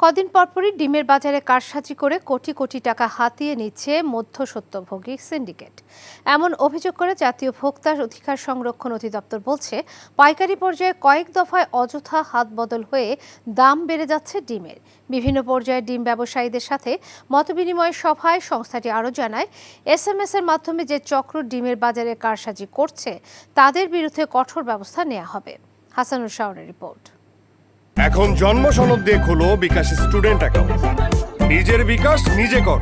কদিন পরপরই ডিমের বাজারে কারসাজি করে কোটি কোটি টাকা হাতিয়ে নিচ্ছে মধ্যস্বত্বভোগী সিন্ডিকেট। এমন অভিযোগ করে জাতীয় ভোক্তা অধিকার সংরক্ষণ অধিদপ্তর বলছে, পাইকারি পর্যায়ে কয়েক দফায় অযথা হাত বদল হয়ে দাম বেড়ে যাচ্ছে ডিমের। বিভিন্ন পর্যায়ে ডিম ব্যবসায়ীদের সাথে মতবিনিময় সভায় সংস্থাটি আরও জানায়, SMS এর মাধ্যমে যে চক্র ডিমের বাজারে কারসাজি করছে তাদের বিরুদ্ধে কঠোর ব্যবস্থা নেওয়া হবে। হাসানুল শাওনের রিপোর্ট। এখন জন্ম সনদ দিয়ে খোলো বিকাশ স্টুডেন্ট অ্যাকাউন্ট। নিজের বিকাশ নিজে কর।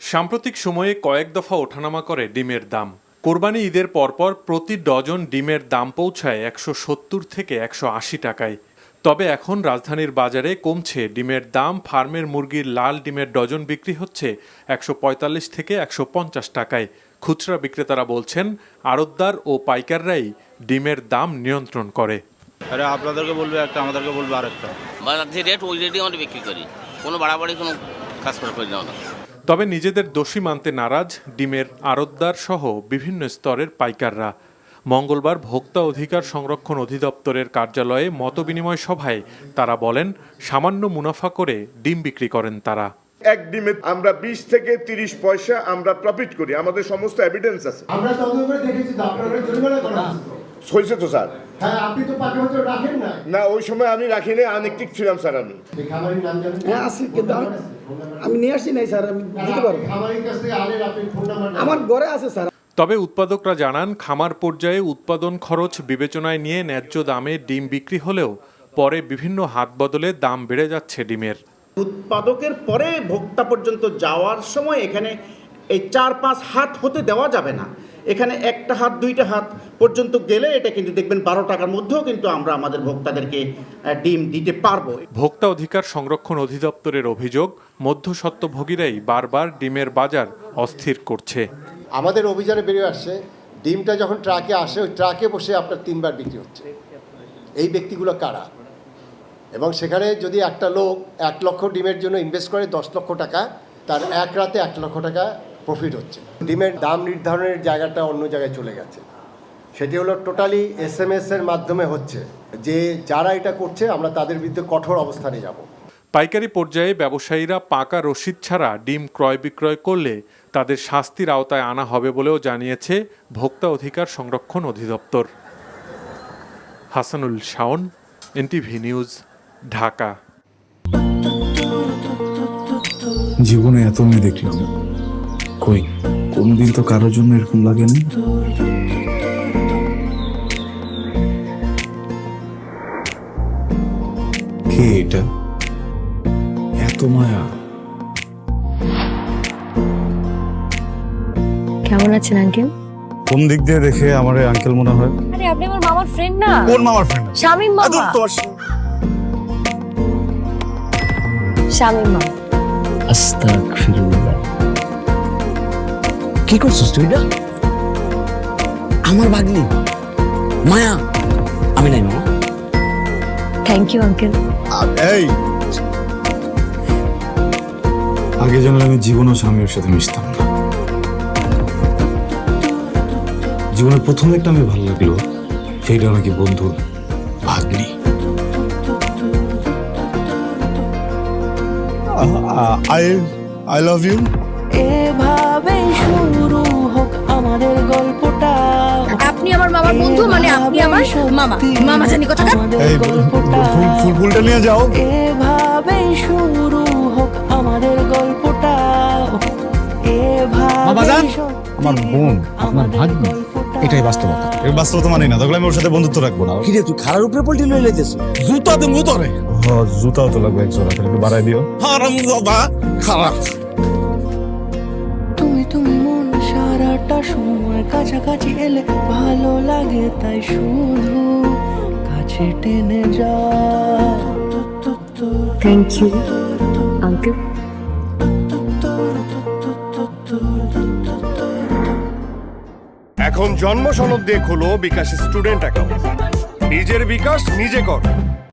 সাম্প্রতিক সময়ে কয়েক দফা ওঠানামা করে ডিমের দাম। কোরবানি ঈদের পরপর প্রতি ডজন ডিমের দাম পৌঁছায় 170 থেকে 180 টাকায়। তবে এখন রাজধানীর বাজারে কমছে ডিমের দাম। ফার্মের মুরগির লাল ডিমের ডজন বিক্রি হচ্ছে 145 থেকে 150 টাকায়। খুচরা বিক্রেতারা বলছেন, আড়তদার ও পাইকাররাই ডিমের দাম নিয়ন্ত্রণ করে। আরে আপনাদেরকে বলবে একটা, আমাদেরকে বলবে আরেকটা। বাজার যে রেট ওই রেটই আমরা বিক্রি করি, কোনো বাড়াবাড়ি কোনো কাজ করি না। তবে নিজেদের দোষী মানতে নারাজ ডিমের আড়তদার সহ বিভিন্ন স্তরের পাইকাররা। মঙ্গলবার ভোক্তা অধিকার সংরক্ষণ অধিদপ্তরের কার্যালয়ে মতবিনিময় সভায় তারা বলেন, সামান্য মুনাফা করে ডিম বিক্রি করেন তারা। এক ডিমে আমরা 20 থেকে 30 পয়সা আমরা প্রফিট করি, আমাদের সমস্ত এভিডেন্স আছে। আমরা তদন্ত করে দেখেছি তো আপনারা জরিমানা করা হয়েছে তো স্যার। হ্যাঁ, আপনি তো 5 বছর রাখেন না। না, ওই সময় আমি রাখিনি, আনএক্টিভ ছিলাম স্যার। আমি এই খামারির নাম জানেন? হ্যাঁ আছে, কিন্তু আমি নিয়ে আসি নাই স্যার, আমি দিতে পারবো। খামারির কাছ থেকে আলের আপনি ফোন নাম্বার আমার ঘরে আছে স্যার। তবে উৎপাদকরা জানান, খামার পর্যায়ে উৎপাদন খরচ বিবেচনায় নিয়ে ন্যায্য দামে ডিম বিক্রি হলেও পরে বিভিন্ন হাত বদলে দাম বেড়ে যাচ্ছে ডিমের। উৎপাদকের পরে ভোক্তা পর্যন্ত যাওয়ার সময় এখানে এই 4-5 হাত হতে দেওয়া যাবে না। এখানে একটা হাত 2টা হাত পর্যন্ত গেলে এটা কিন্তু দেখবেন 12 টাকার মধ্যেও কিন্তু আমরা আমাদের ভোক্তাদেরকে ডিম দিতে পারবো। ভোক্তা অধিকার সংরক্ষণ অধিদপ্তরের অভিযোগ, মধ্যস্বত্বভোগীরাই বারবার ডিমের বাজার অস্থির করছে। আমাদের অভিযানে বেরিয়ে আসছে, ডিমটা যখন ট্রাকে আসে ওই ট্রাকে বসে আপনার 3বার বিক্রি হচ্ছে। এই ব্যক্তিগুলো কারা? এবং সেখানে যদি একটা লোক 1 লক্ষ ডিমের জন্য ইনভেস্ট করে 10 লক্ষ টাকা, তার এক রাতে 1 লক্ষ টাকা প্রফিট হচ্ছে। ডিমের দাম নির্ধারণের জায়গাটা অন্য জায়গায় চলে গেছে। সেটি হলো টোটালি SMS এর মাধ্যমে হচ্ছে। যে যারা এটা করছে আমরা তাদের বিরুদ্ধে কঠোর অবস্থানে যাব। পাইকারি পর্যায়ে ব্যবসায়ীরা পাকা রসিদ ছাড়া ডিম ক্রয় বিক্রয় করলে তাদের শাস্তির আওতায় আনা হবে বলেও জানিয়েছে ভোক্তা অধিকার সংরক্ষণ অধিদপ্তর। Hasanul Shaon, NTV news, Dhaka. জীবনে এত মেয়ে দেখলাম, কই কোনদিন তো কারোর জন্য এরকম লাগেনি। কে এটা? এত মায়া। কেমন আছেন আঙ্কেল? কোন দিক দিয়ে দেখে আমার আঙ্কেল মনে হয়? আরে আপনি আমার মামার ফ্রেন্ড না? কোন মামার ফ্রেন্ড? শামীম মামা। শামীম মামা। আস্তাগফিরুল্লাহ। কি করছিস তুই? না আমার ভাগ্নি মায়া। আমি নাই মামা। Thank you uncle. এই আগে জানলে আমি জীবনও স্বামীর সাথে মিশতাম না। জীবনের প্রথম একটা আমি ভালো লাগলো, সেইটা নাকি বন্ধুর ভাগ্নি। I love you. এভাবে শুরু হোক আমাদের গল্পটা। আপনি আমার মামার বন্ধু, মানে আপনি আমার মামা। মামা জানি কোথাকার। এই ফুলটা নিয়ে যাও। এভাবে শুরু হোক আমাদের গল্পটা। বাবাজান, আমার বোন আপনার ভাগ্নি, এটাই বাস্তবতা। এই বাস্তবতা মানি না, তাহলে আমি ওর সাথে বন্ধুত্ব রাখবো না। কি রে তুই খারার উপরে পল্টি লয়ে লাইতেছ? জুতা দেবো তোরে। হ্যাঁ, জুতাও তো লাগবে, এক জোড়া, একটু বাড়াই দিও। হারামজাদা খারাপ। তুমি মন সারাটা সময় কাছাকাছি এলে ভালো লাগে, তাই শুধু কাছে টেনে যা। Thank you uncle. এখন জন্ম সনদ দিয়ে খোলো বিকাশ স্টুডেন্ট অ্যাকাউন্ট। নিজের বিকাশ নিজে কর।